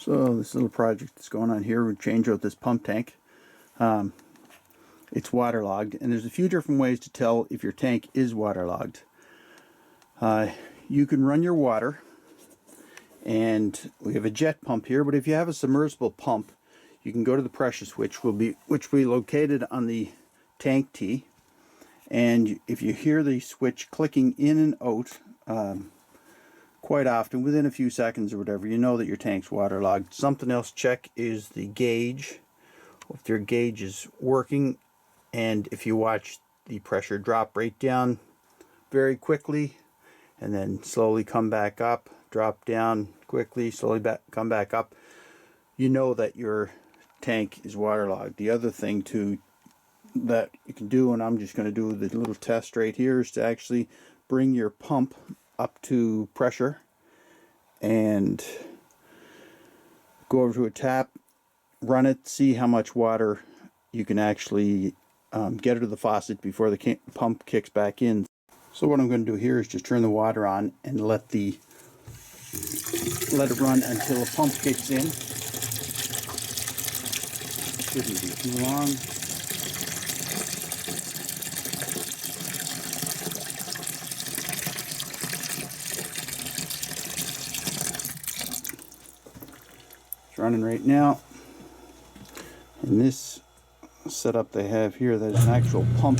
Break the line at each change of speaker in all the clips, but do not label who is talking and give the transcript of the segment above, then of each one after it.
So this little project that's going on here, we change out this pump tank. It's waterlogged, and there's a few different ways to tell if your tank is waterlogged. You can run your water, and we have a jet pump here, but if you have a submersible pump, you can go to the pressure switch, which will be located on the tank T, and if you hear the switch clicking in and out quite often, within a few seconds or whatever, you know that your tank's waterlogged. Something else check is the gauge, if your gauge is working, and if you watch the pressure drop right down very quickly and then slowly come back up, drop down quickly, slowly come back up, you know that your tank is waterlogged. The other thing too that you can do, and I'm just going to do the little test right here, is to actually bring your pump up to pressure and go over to a tap, run it, see how much water you can actually get out of the faucet before the pump kicks back in. So what I'm going to do here is just turn the water on and let it run until the pump kicks in. Shouldn't be too long. It's running right now. And this setup they have here, there's an actual pump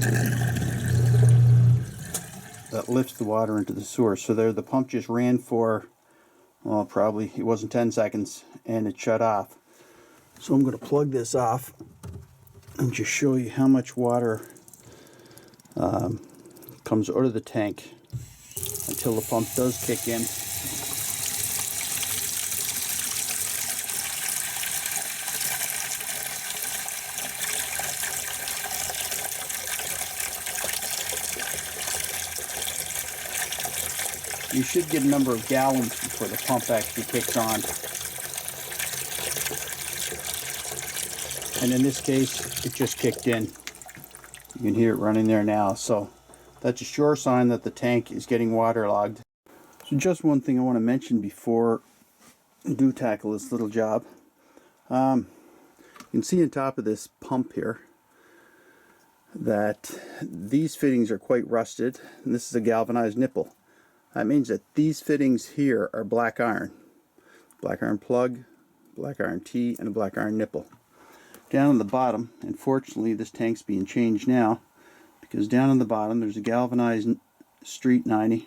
that lifts the water into the source. So there, the pump just ran for, well, probably, it wasn't 10 seconds, and it shut off. So I'm going to plug this off and just show you how much water comes out of the tank until the pump does kick in. You should get a number of gallons before the pump actually kicks on. And in this case, it just kicked in. You can hear it running there now. So that's a sure sign that the tank is getting waterlogged. So just one thing I want to mention before I do tackle this little job. You can see on top of this pump here that these fittings are quite rusted, and this is a galvanized nipple. That means that these fittings here are black iron plug, black iron T, and a black iron nipple. Down on the bottom, unfortunately this tank's being changed now, because down on the bottom there's a galvanized street 90,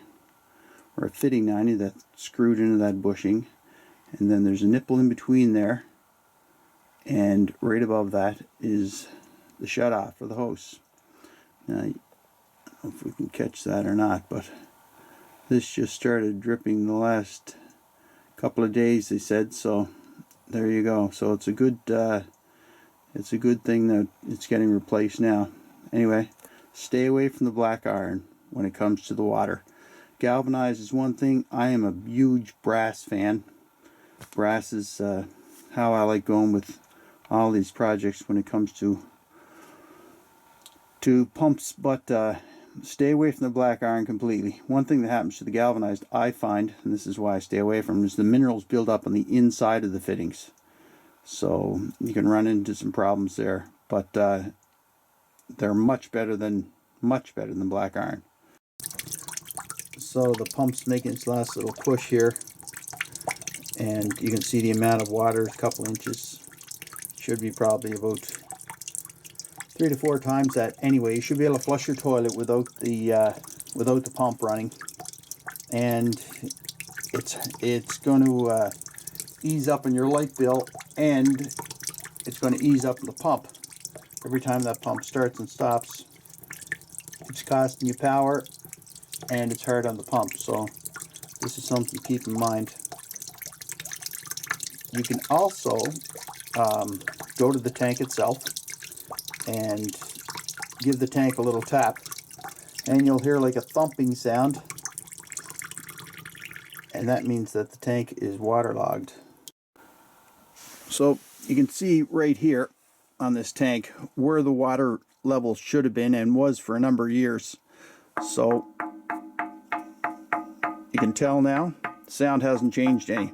or a fitting 90 that's screwed into that bushing, and then there's a nipple in between there, and right above that is the shutoff for the hose. Now, I don't know if we can catch that or not, but this just started dripping the last couple of days, they said, so there you go. So it's a good thing that it's getting replaced now. Anyway, stay away from the black iron when it comes to the water. Galvanized is one thing. I am a huge brass fan. Brass is how I like going with all these projects when it comes to pumps, but stay away from the black iron completely. One thing that happens to the galvanized, I find, and this is why I stay away from them, is the minerals build up on the inside of the fittings. So you can run into some problems there, but they're much better than black iron. So the pump's making its last little push here, and you can see the amount of water is a couple inches. Should be probably about 3 to 4 times that. Anyway, you should be able to flush your toilet without the pump running, and it's going to ease up on your light bill, and it's going to ease up the pump. Every time that pump starts and stops, it's costing you power, and it's hard on the pump. So this is something to keep in mind. You can also go to the tank itself and give the tank a little tap, and you'll hear like a thumping sound, and that means that the tank is waterlogged. So you can see right here on this tank where the water level should have been and was for a number of years. So you can tell now the sound hasn't changed any.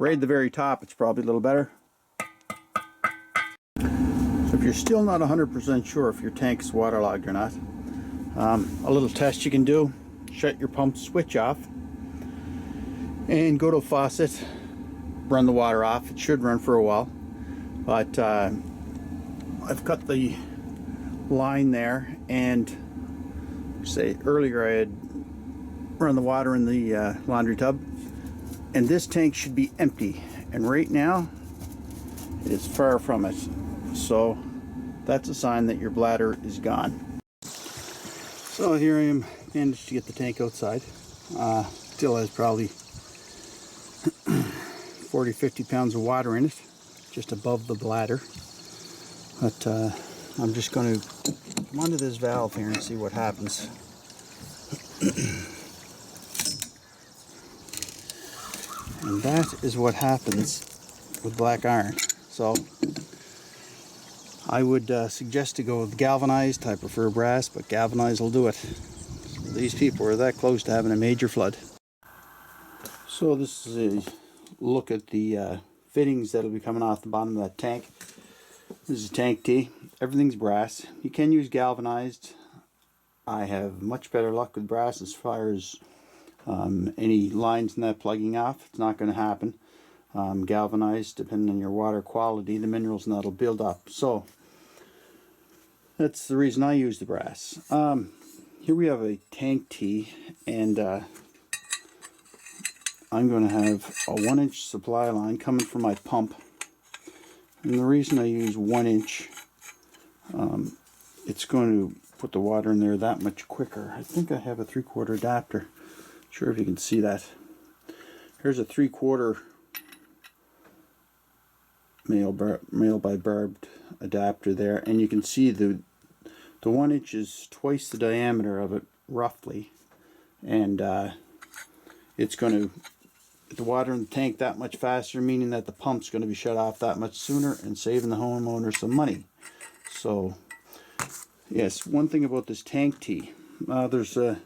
right at the very top, it's probably a little better. So if you're still not 100% sure if your tank is waterlogged or not, a little test you can do: shut your pump switch off and go to a faucet, run the water off. It should run for a while, but I've cut the line there, and say earlier I had run the water in the laundry tub, and this tank should be empty, and right now it is far from it. So that's a sign that your bladder is gone. So here I am, managed to get the tank outside. Still has probably 40-50 pounds of water in it, just above the bladder. But I'm just going to come onto this valve here and see what happens. And that is what happens with black iron. So I would suggest to go with galvanized. I prefer brass, but galvanized will do it. These people are that close to having a major flood. So this is a look at the fittings that will be coming off the bottom of that tank. This is a tank T. Everything's brass. You can use galvanized. I have much better luck with brass as far as any lines in that plugging off. It's not going to happen. Galvanized, depending on your water quality, the minerals in that will build up. So that's the reason I use the brass. Here we have a tank T, and I'm going to have a 1-inch supply line coming from my pump. And the reason I use 1 inch, it's going to put the water in there that much quicker. I think I have a 3/4 adapter. Not sure if you can see that. Here's a 3/4 male by barbed adapter there, and you can see the 1 inch is twice the diameter of it roughly, and it's going to get the water in the tank that much faster, meaning that the pump's going to be shut off that much sooner and saving the homeowner some money. So yes, one thing about this tank T, there's a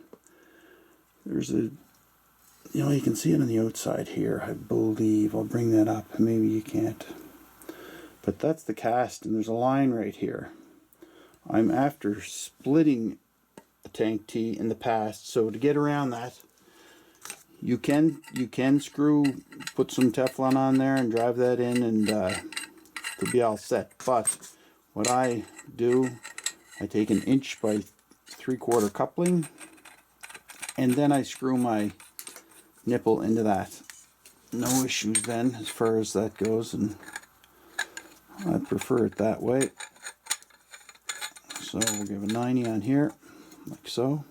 you know, you can see it on the outside here, I believe. I'll bring that up, maybe you can't, but that's the cast, and there's a line right here. I'm after splitting a tank T in the past, so to get around that, you can put some Teflon on there and drive that in, and it'll be all set. But what I do, I take an 1 by 3/4 coupling, and then I screw my nipple into that. No issues then as far as that goes, and I prefer it that way. So we'll give a 90 on here, like so.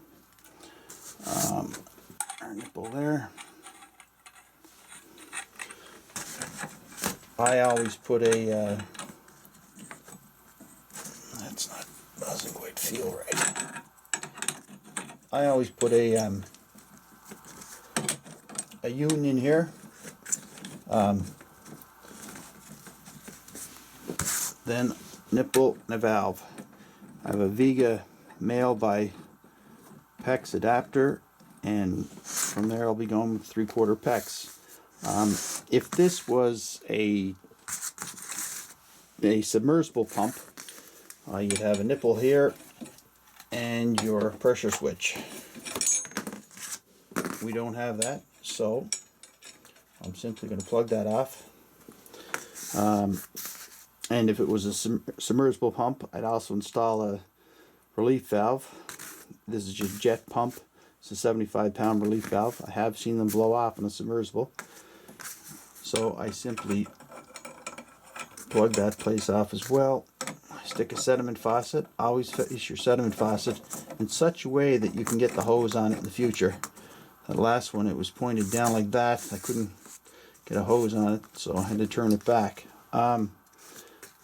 Our nipple there. I always put a doesn't quite feel right. I always put a union here. Then nipple and a valve. I have a Vega male by PEX adapter, and from there I'll be going with 3/4 PEX. If this was a submersible pump, you'd have a nipple here and your pressure switch. We don't have that, so I'm simply going to plug that off. And if it was a submersible pump, I'd also install a relief valve. This is just jet pump. It's a 75-pound relief valve. I have seen them blow off in a submersible. So I simply plug that place off as well. Stick a sediment faucet. Always face your sediment faucet in such a way that you can get the hose on it in the future. That last one, it was pointed down like that. I couldn't get a hose on it, so I had to turn it back.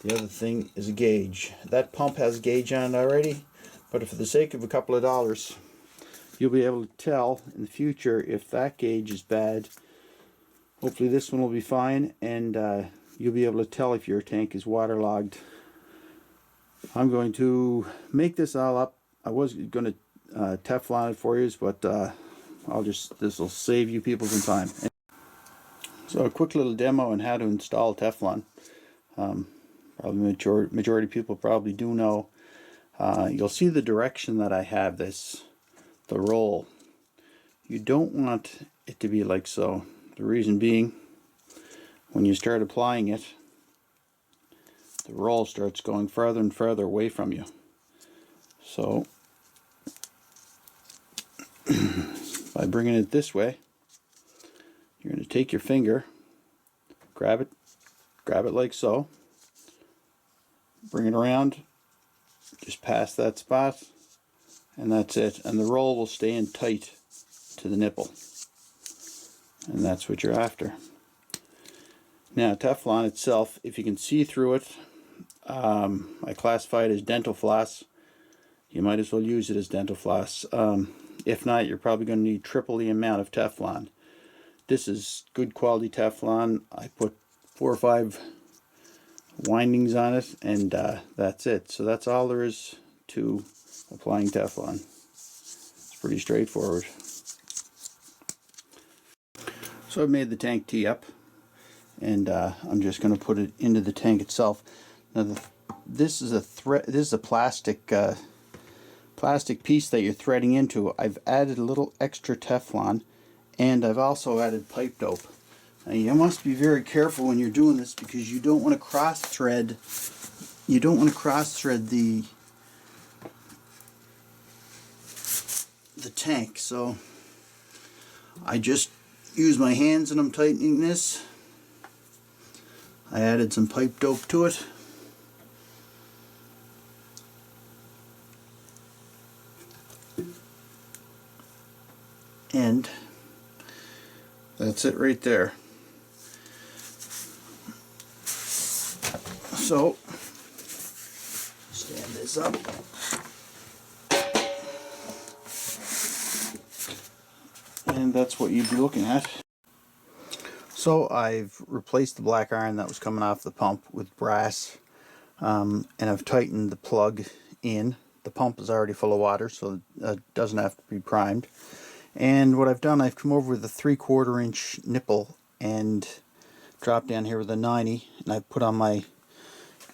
The other thing is a gauge. That pump has a gauge on it already, but for the sake of a couple of dollars, you'll be able to tell in the future if that gauge is bad. Hopefully this one will be fine, and you'll be able to tell if your tank is waterlogged. I'm going to make this all up. I was going to Teflon it for you, but this will save you people some time. So a quick little demo on how to install Teflon. Probably majority of people probably do know. You'll see the direction that I have this, the roll. You don't want it to be like so. The reason being, when you start applying it, the roll starts going further and further away from you. So by bringing it this way, you're going to take your finger, grab it like so, bring it around just past that spot, and that's it. And the roll will stay in tight to the nipple, and that's what you're after. Now Teflon itself, if you can see through it, I classify it as dental floss. You might as well use it as dental floss. If not, you're probably going to need triple the amount of Teflon. This is good quality Teflon. I put 4 or 5 windings on it, and that's it. So that's all there is to applying Teflon. It's pretty straightforward. So I've made the tank tee up, and I'm just going to put it into the tank itself. Now this is a plastic piece that you're threading into. I've added a little extra Teflon, and I've also added pipe dope. Now you must be very careful when you're doing this, because you don't want to cross thread. You don't want to cross thread the tank. So I just use my hands and I'm tightening this. I added some pipe dope to it. And that's it right there. So stand this up. And that's what you'd be looking at. So I've replaced the black iron that was coming off the pump with brass, and I've tightened the plug in. The pump is already full of water, so it doesn't have to be primed. And what I've done, I've come over with a 3/4 inch nipple and dropped down here with a 90, and I've put on my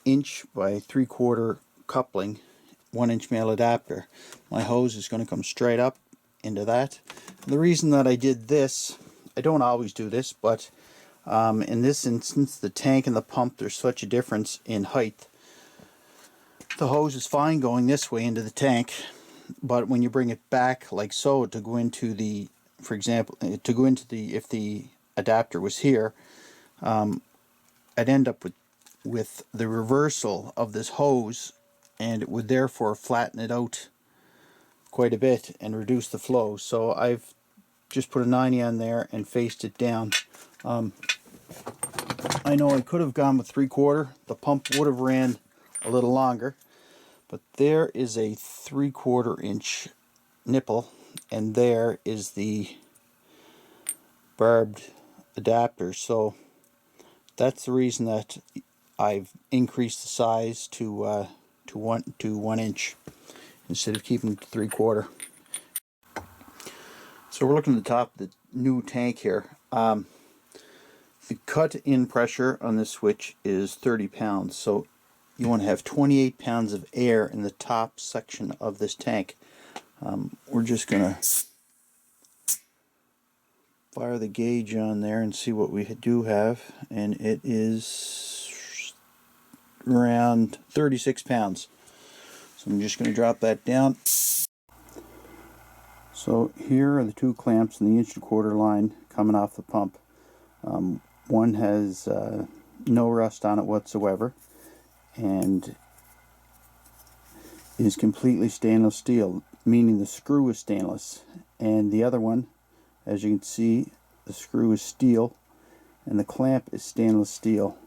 inch by 3/4 coupling 1-inch male adapter. My hose is going to come straight up into that. And the reason that I did this, I don't always do this, but in this instance, the tank and the pump, there's such a difference in height. The hose is fine going this way into the tank, but when you bring it back like so to go into the, for example, to go into the, if the adapter was here, I'd end up with the reversal of this hose, and it would therefore flatten it out quite a bit and reduce the flow. So I've just put a 90 on there and faced it down. I know I could have gone with 3/4. The pump would have ran a little longer, but there is a 3/4 inch nipple, and there is the barbed adapter. So that's the reason that I've increased the size to 1 inch instead of keeping it to 3/4. So we're looking at the top of the new tank here. The cut-in pressure on this switch is 30 pounds. So you want to have 28 pounds of air in the top section of this tank. We're just going to fire the gauge on there and see what we do have, and it is around 36 pounds. So I'm just going to drop that down. So here are the 2 clamps in the 1.25 line coming off the pump. One has no rust on it whatsoever, and is completely stainless steel, meaning the screw is stainless. And the other one, as you can see, the screw is steel and the clamp is stainless steel.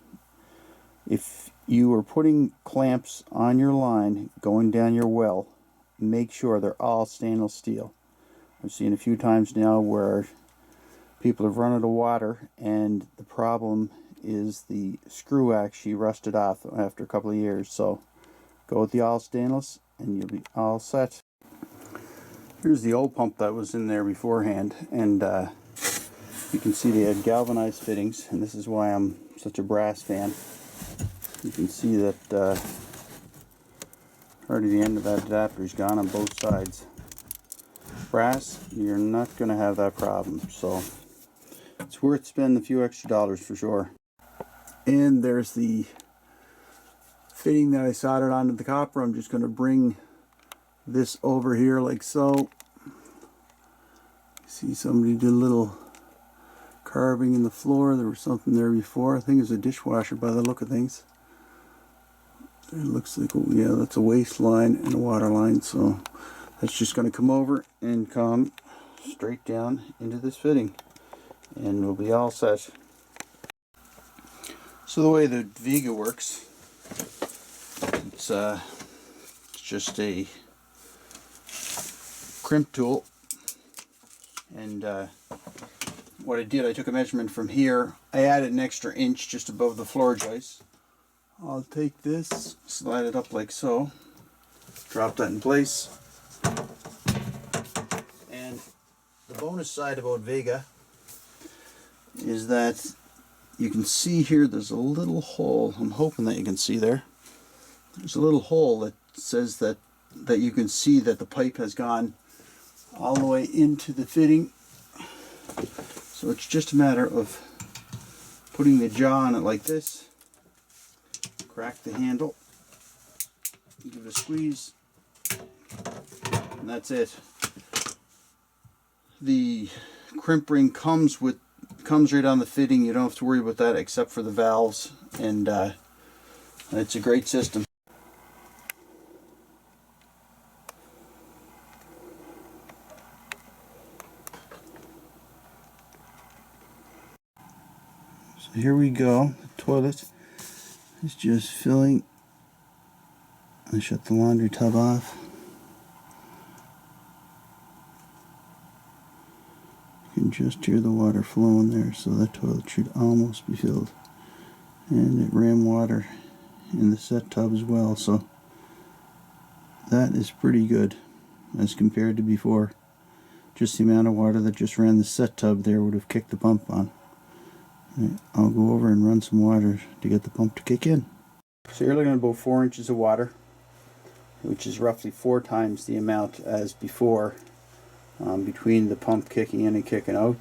If you are putting clamps on your line going down your well, make sure they're all stainless steel. I've seen a few times now where people have run out of water, and the problem is the screw actually rusted off after a couple of years. So go with the all stainless and you'll be all set. Here's the old pump that was in there beforehand, and You can see they had galvanized fittings, and this is why I'm such a brass fan. You can see that already the end of that adapter is gone on both sides. Brass, you're not going to have that problem, so it's worth spending a few extra dollars for sure. And there's the fitting that I soldered onto the copper. I'm just going to bring this over here like so. See, somebody did a little carving in the floor. There was something there before. I think it's a dishwasher by the look of things. It looks like, oh yeah, that's a waste line and a water line, so that's just going to come over and come straight down into this fitting, and we'll be all set. So the way the Vega works, it's just a crimp tool, and what I did, I took a measurement from here. I added an extra inch just above the floor joist. I'll take this, slide it up like so, drop that in place. And the bonus side about Vega is that you can see here there's a little hole. I'm hoping that you can see there. There's a little hole that says that you can see that the pipe has gone all the way into the fitting. So it's just a matter of putting the jaw on it like this, crack the handle, give it a squeeze, and that's it. The crimp ring comes right on the fitting. You don't have to worry about that except for the valves, and it's a great system. So here we go. The toilet is just filling. I shut the laundry tub off. You can just hear the water flowing there, so that toilet should almost be filled. And it ran water in the set tub as well, so that is pretty good as compared to before. Just the amount of water that just ran the set tub there would have kicked the pump on. Right, I'll go over and run some water to get the pump to kick in. So you're looking at about 4 inches of water, which is roughly 4 times the amount as before, between the pump kicking in and kicking out.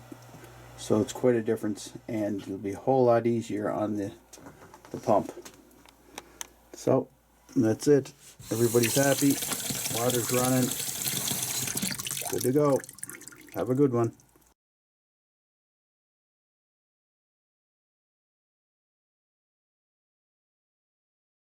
So it's quite a difference, and it'll be a whole lot easier on the pump. So that's it. Everybody's happy. Water's running. Good to go. Have a good one.